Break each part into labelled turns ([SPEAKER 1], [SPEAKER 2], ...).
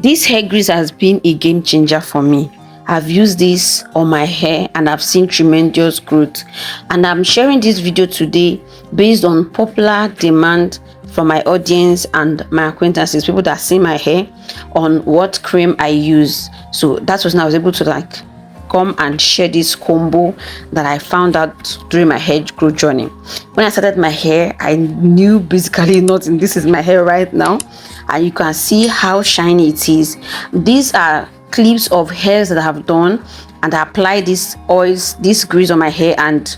[SPEAKER 1] This hair grease has been a game changer for me. I've used this on my hair and I've seen tremendous growth, and I'm sharing this video today based on popular demand from my audience and my acquaintances, people that see my hair, on what cream I use. So that was when I was able to come and share this combo that I found out during my hair growth journey. When I started my hair, I knew basically nothing. This is my hair right now, and you can see how shiny it is. These are clips of hairs that I have done, and I apply these oils, this grease on my hair, and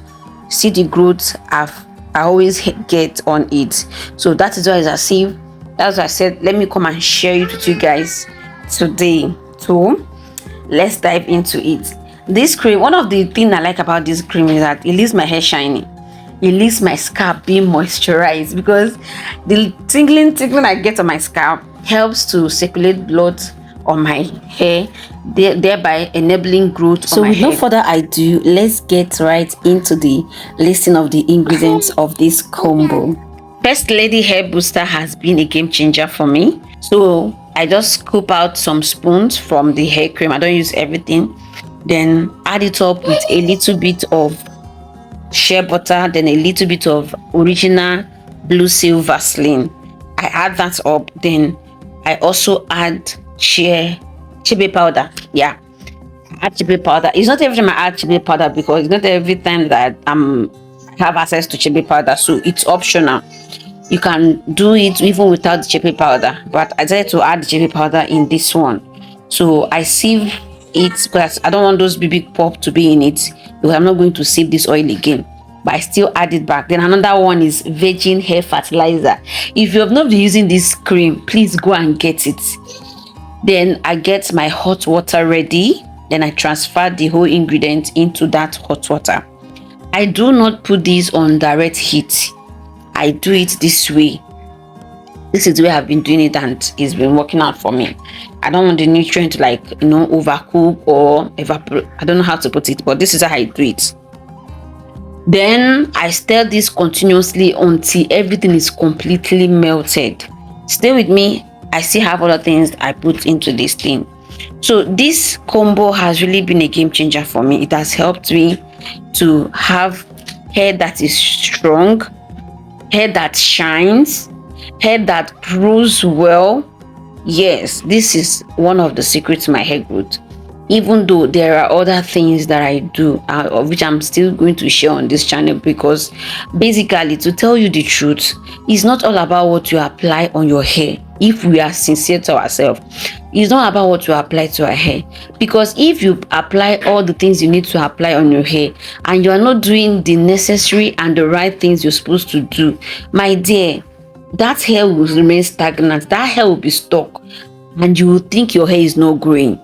[SPEAKER 1] see the growth I always get on it. So that is why that's why I said let me come and share it with you guys today. So let's dive into it. This cream, one of the things I like about this cream is that it leaves my hair shiny. It leaves my scalp being moisturized, because the tingling I get on my scalp helps to circulate blood on my hair, thereby enabling growth on my hair. So with no further ado, let's get right into the listing of the ingredients of this combo. First Lady Hair Booster has been a game changer for me. So I just scoop out some spoons from the hair cream. I don't use everything. Then add it up with a little bit of Shea Butter, then a little bit of original blue Seal Vaseline. I add that up. Then I also add Chebe Powder. Yeah, add Chebe Powder. It's not every time I add Chebe Powder, because it's not every time that I have access to Chebe Powder, so it's optional. You can do it even without the Chebe Powder, but I decided to add the Chebe Powder in this one. So I sieve it because I don't want those big pop to be in it, because I'm not going to sieve this oil again, but I still add it back. Then another one is Virgin Hair Fertiliser. If you have not been using this cream, please go and get it. Then I get my hot water ready. Then I transfer the whole ingredient into that hot water. I do not put this on direct heat. I do it this way. This is the way I've been doing it, and it's been working out for me. I don't want the nutrient to overcook or evaporate. I don't know how to put it, but this is how I do it. Then I stir this continuously until everything is completely melted. Stay with me. I still have other things I put into this thing. So this combo has really been a game changer for me. It has helped me to have hair that is strong, hair that shines, hair that grows well. Yes, this is one of the secrets to my hair growth. Even though there are other things that I do, of which I'm still going to share on this channel, because basically, to tell you the truth, it's not all about what you apply on your hair. If we are sincere to ourselves, it's not about what you apply to our hair, because if you apply all the things you need to apply on your hair and you are not doing the necessary and the right things you're supposed to do, my dear, that hair will remain stagnant. That hair will be stuck, and you will think your hair is not growing.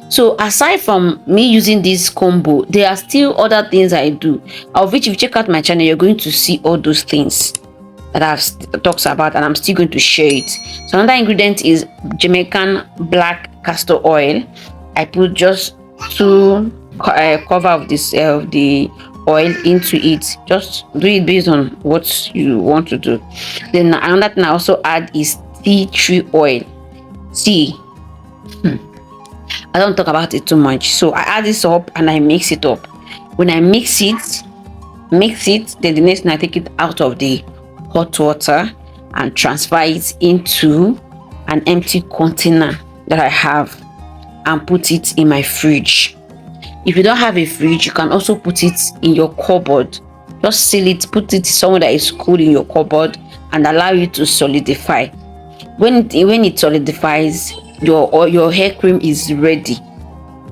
[SPEAKER 1] So aside from me using this combo, there are still other things I do, of which if you check out my channel, you're going to see all those things that I've talked about, and I'm still going to share it. So another ingredient is Jamaican Black Castor Oil. I put just 2 cover of this the oil into it. Just do it based on what you want to do. Then another thing I also add is tea tree oil. Tea. I don't talk about it too much. So I add this up and I mix it up. When I mix it, then the next thing I take it out of the hot water and transfer it into an empty container that I have and put it in my fridge. If you don't have a fridge, you can also put it in your cupboard. Just seal it, put it somewhere that is cool in your cupboard, and allow it to solidify. When it solidifies, your hair cream is ready.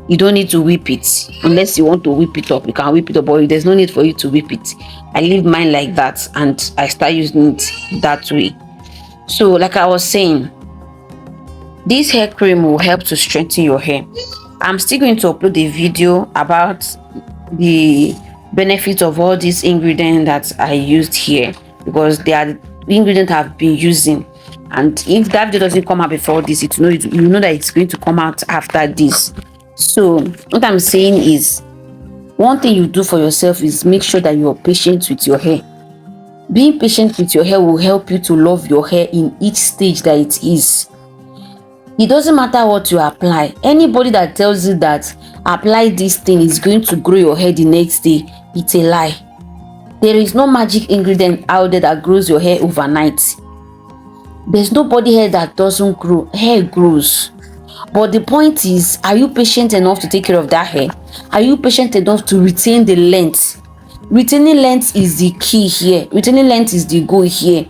[SPEAKER 1] You don't need to whip it. Unless you want to whip it up, you can whip it up, but there's no need for you to whip it. I leave mine like that, and I start using it that way. So like I was saying, this hair cream will help to strengthen your hair. I'm still going to upload a video about the benefits of all these ingredients that I used here, because they are the ingredients I've been using. And if that video doesn't come out before this, you know that it's going to come out after this. So what I'm saying is, one thing you do for yourself is make sure that you're patient with your hair. Being patient with your hair will help you to love your hair in each stage that it is. It doesn't matter what you apply. Anybody that tells you that apply this thing is going to grow your hair the next day, it's a lie. There is no magic ingredient out there that grows your hair overnight. There's nobody hair that doesn't grow. Hair grows. But the point is, are you patient enough to take care of that hair? Are you patient enough to retain the length? Retaining length is the key here. Retaining length is the goal here.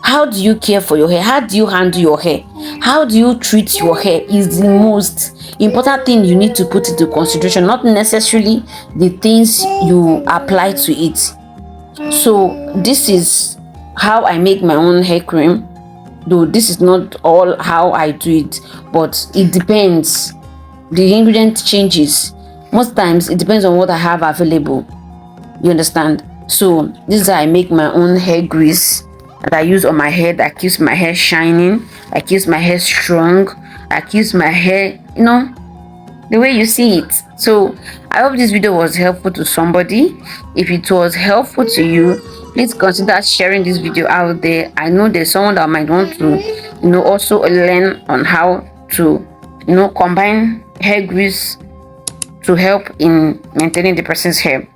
[SPEAKER 1] How do you care for your hair? How do you handle your hair? How do you treat your hair is the most important thing you need to put into consideration, not necessarily the things you apply to it. So this is how I make my own hair cream, though this is not all how I do it, but it depends. The ingredient changes. Most times it depends on what I have available. You understand? So this is how I make my own hair grease that I use on my hair, that keeps my hair shining, that keeps my hair strong, that keeps my hair, the way you see it. So I hope this video was helpful to somebody. If it was helpful to you, please consider sharing this video out there. I know there's someone that might want to also learn on how to combine hair grease to help in maintaining the person's hair.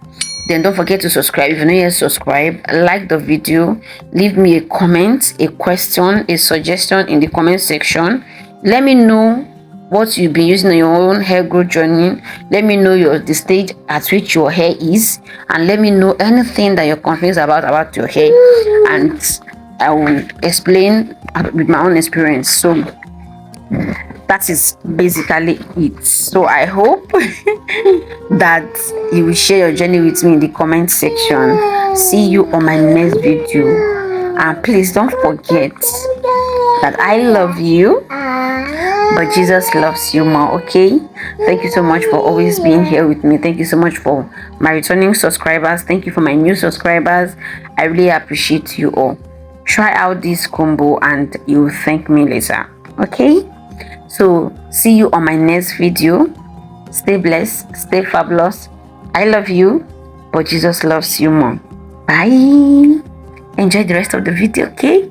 [SPEAKER 1] Then don't forget to subscribe. If you're not yet subscribed, like the video, leave me a comment, a question, a suggestion in the comment section. Let me know what you've been using on your own hair growth journey. Let me know the stage at which your hair is, and let me know anything that you're confused about your hair, and I will explain with my own experience. So that is basically it. So I hope that you will share your journey with me in the comment section. See you on my next video, and please don't forget that I love you, but Jesus loves you more. Okay, thank you so much for always being here with me. Thank you so much for my returning subscribers. Thank you for my new subscribers. I really appreciate you all. Try out this combo and you will thank me later. Okay, so see you on my next video. Stay blessed, stay fabulous. I love you, but Jesus loves you more. Bye. Enjoy the rest of the video. Okay.